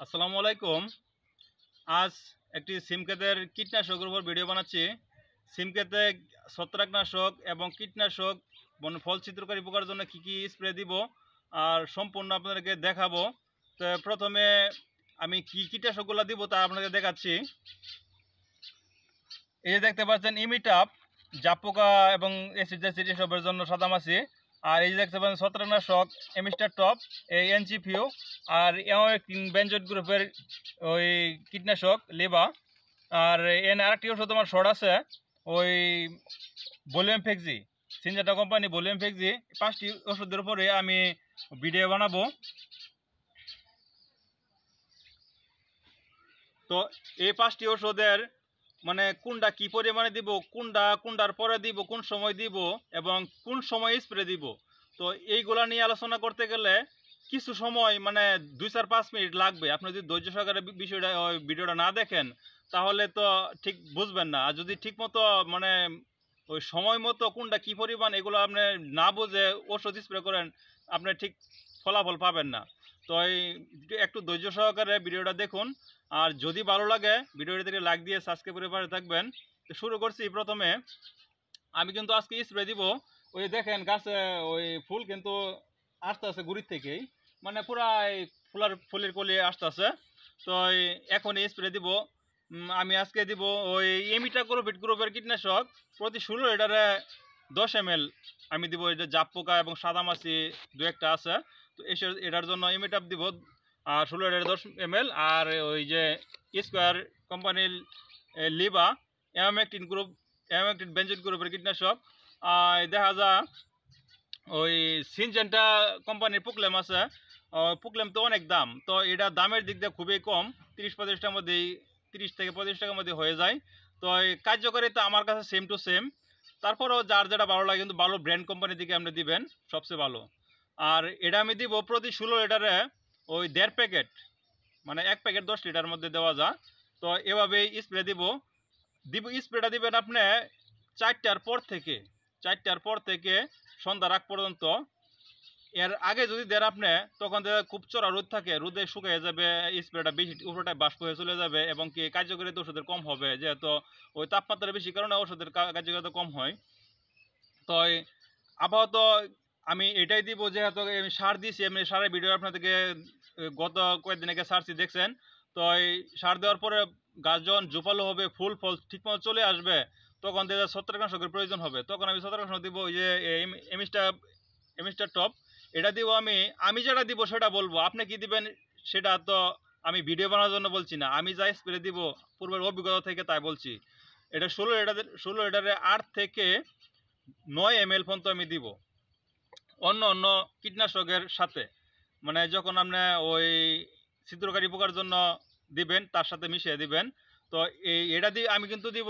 আসসালামু আলাইকুম। আজ একটি সিম ক্ষেতের কীটনাশকের উপর ভিডিও বানাচ্ছি। সিম ক্ষেতে ছত্রাকনাশক এবং কীটনাশক ফল ছিদ্রকারী পোকার জন্য কী কী স্প্রে দিব আর সম্পূর্ণ আপনাদেরকে দেখাবো। তো প্রথমে আমি কী কীটনাশকগুলো দিব তা আপনাদের দেখাচ্ছি। এই যে দেখতে পাচ্ছেন ইমিটাপ, জাপ পোকা এবং অ্যাসিড এসবের জন্য সাদামাছি। আর এই যে দেখতে পাচ্ছেন ছত্রাকনাশক এমিস্টার টপ, এই এনজিপিউ আর বেঞ্জয়েড গ্রুপের ওই কীটনাশক লেবা। আর এনে আরেকটি ওষুধ আমার শর্ট আছে, ওই ভলিউম ফেক্সি, সিনজেটা কোম্পানি ভলিউম ফেক্সি। 5টি ওষুধের উপরে আমি ভিডিও বানাবো। তো এই 5টি ওষুধের কোনটা কি পরিমাণে দিব, কোনটার পরে দিব, কোন সময় দিব এবং কোন সময় স্প্রে দিব, তো এইগুলা নিয়ে আলোচনা করতে গেলে কিছু সময় 2-4-5 মিনিট লাগবে। আপনি যদি ধৈর্য সহকারে বিষয়টা ভিডিওটা না দেখেন তাহলে তো ঠিক বুঝবেন না। আর যদি ঠিক মতো ওই সময় মতো কোনটা কি পরিমাণ এগুলো আপনি না বুঝে ওষুধ স্প্রে করেন, আপনি ঠিক ফলাফল পাবেন না। তো একটু ধৈর্য সহকারে ভিডিওটা দেখুন। আর যদি ভালো লাগে ভিডিওটিতে লাইক দিয়ে সাবস্ক্রাইব করে পাশে থাকবেন। তো শুরু করছি। প্রথমে আমি কিন্তু আজকে স্প্রে দিব। ওই দেখেন গাছে ওই ফুল কিন্তু আসতে আছে গুড়ির থেকেই, পুরাই ফুলের কলি আসতে আছে। তো এখন স্প্রে দিব। আমি আজকে দিব ওই ইমিডাক্লোপিড গ্রুপের কীটনাশক প্রতি 16 লিটারে 10 ml আমি দিব। এটা জাপ পোকা এবং সাদামাছি 2-1টা আছে, তো এটার জন্য ইমিটাপ দিব আর 16 লিটারে 10 ml। আর ওই যে স্কোয়ার কোম্পানির লিবা অ্যামামেকটিন বেঞ্জয়েড গ্রুপের কীটনাশক। দেখা যায় ওই সিনজেন্টা কোম্পানির পুকলেম আছে। পুকলেম তো অনেক দাম, তো এটা দামের দিক দিয়ে খুবই কম, 30-35 টাকার মধ্যেই, 30 থেকে 35 টাকার মধ্যে হয়ে যায়। তো এই কার্যকারিতা আমার কাছে সেম টু সেম। তারপরেও যার যেটা ভালো লাগে কিন্তু ভালো ব্র্যান্ড কোম্পানি থেকে আপনি দিবেন, সবচেয়ে ভালো। আর এটা আমি দিব প্রতি 16 লিটারে ওই 1.5 প্যাকেট, 1 প্যাকেট 10 লিটার মধ্যে দেওয়া যায়। তো এভাবেই স্প্রে দিব। স্প্রেটা দিবেন আপনি 4টার পর থেকে সন্ধ্যার আগ পর্যন্ত। এর আগে যদি দেন আপনি, তখন খুব চড়া রোদ থাকে, রোদে শুকিয়ে যাবে, স্প্রেটা বেশি উপরটায় বাষ্প হয়ে চলে যাবে এবং কি কার্যকারিতা ওষুধের কম হবে, যেহেতু ওই তাপমাত্রা বেশি কারণে ওষুধের কার্যকারিতা কম হয়। তো আপাতত আমি এটাই দিব, যেহেতু আমি সার দিয়েছি। আমি সারের ভিডিও আপনাদেরকে গত কয়েকদিন আগে সারছি, দেখছেন। তো এই সার দেওয়ার পরে গাছ যখন জোপালো হবে, ফুল ফল ঠিকমতো চলে আসবে, তখন দেখা ছত্রাকনাশকের প্রয়োজন হবে। তখন আমি ছত্রাকনাশক দিব, ওই যে এমিস্টার টপ, এটা দিব। আমি যেটা দিব সেটা বলবো, আপনি কি দিবেন সেটা তো আমি ভিডিও বানানোর জন্য বলছি না, আমি যা স্প্রে দিব পূর্বের অভিজ্ঞতা থেকে তাই বলছি। এটা 16 লিটারে 8 থেকে 9 ml পর্যন্ত আমি দিব অন্য অন্য কীটনাশকের সাথে। যখন আপনি ওই ছিদ্রকারী পোকার জন্য দিবেন তার সাথে মিশিয়ে দিবেন। তো এটা দিয়ে আমি কিন্তু দিব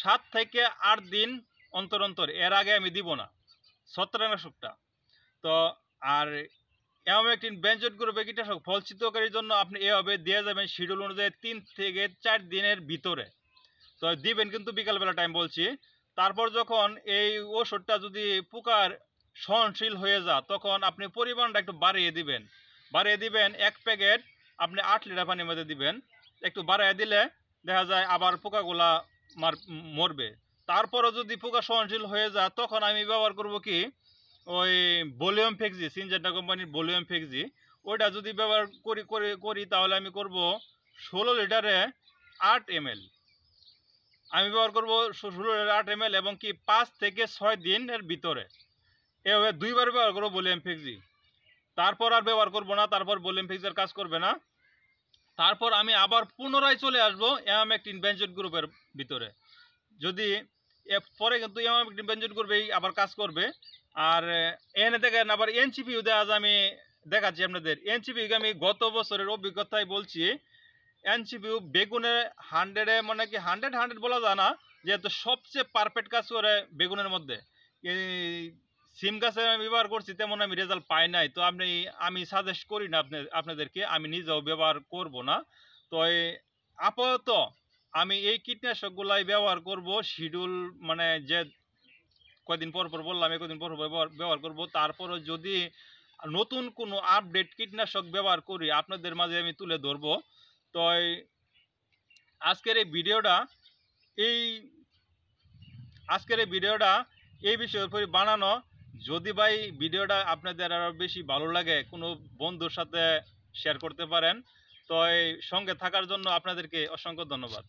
7 থেকে 8 দিন অন্তর অন্তর, এর আগে আমি দিব না ছত্রাকনাশকটা। তো আর অ্যামামেকটিন বেঞ্জয়েড গ্রুপের কীটনাশক ফল ছিদ্রকারীর জন্য আপনি এভাবে দিয়ে যাবেন শিডিউল অনুযায়ী 3 থেকে 4 দিনের ভিতরে। তো দিবেন কিন্তু বিকালবেলা টাইম বলছি। তারপর যখন এই ওষুধটা যদি পোকার সহনশীল হয়ে যায়, তখন আপনি পরিমাণটা একটু বাড়িয়ে দিবেন। 1 প্যাকেট আপনি 8 লিটার পানির মধ্যে দিবেন। একটু বাড়িয়ে দিলে দেখা যায় আবার পোকাগুলা মরবে। তারপরও যদি পোকা সহনশীল হয়ে যায়, তখন আমি ব্যবহার করব কি, ওই ভলিউম ফেক্সি, সিনজেন্টা কোম্পানির ভলিউম ফেক্সি। ওইটা যদি ব্যবহার করি তাহলে আমি করব 16 লিটারে 8 ml। আমি ব্যবহার করব 16 লিটারে 8 ml এবং কি 5 থেকে 6 দিনের ভিতরে। এভাবে 2বার ব্যবহার করবো ভলিউম ফেক্সি। তারপর আর ব্যবহার করব না, তারপর ভলিউম ফেক্সির কাজ করবে না। তারপর আমি আবার পুনরায় চলে আসবো অ্যামামেকটিন বেঞ্জয়েড গ্রুপের ভিতরে। যদি পরে কিন্তু অ্যামামেকটিন বেঞ্জয়েড গ্রুপেই আবার কাজ করবে। আর এনে দেখেন আবার এনসিপিউ দেওয়া যায়, আমি দেখাচ্ছি আপনাদের। এনসিপিউ আমি গত বছরের অভিজ্ঞতায় বলছি, এনসিপিউ বেগুনের 100-এ 100 বলা যায় না, যেহেতু সবচেয়ে পারফেক্ট কাজ করে বেগুনের মধ্যে। এই সিম গাছে আমি ব্যবহার করছি, তেমন আমি রেজাল্ট পাই নাই। তো আমি সাজেস্ট করি না আপনাদেরকে, আমি নিজেও ব্যবহার করব না। তো আপাতত আমি এই কীটনাশকগুলাই ব্যবহার করব শিডিউল, যে কয়দিন পর পর বললাম, কয়দিন পর ব্যবহার করব। তারপরও যদি নতুন কোনো আপডেট কীটনাশক ব্যবহার করি আপনাদের মাঝে আমি তুলে ধরবো। তো আজকের এই ভিডিওটা এই এই বিষয়ের উপরে বানানো। যদি ভাই ভিডিওটা আপনাদের আরও বেশি ভালো লাগে, কোনো বন্ধুর সাথে শেয়ার করতে পারেন। তো এই সঙ্গে থাকার জন্য আপনাদেরকে অসংখ্য ধন্যবাদ।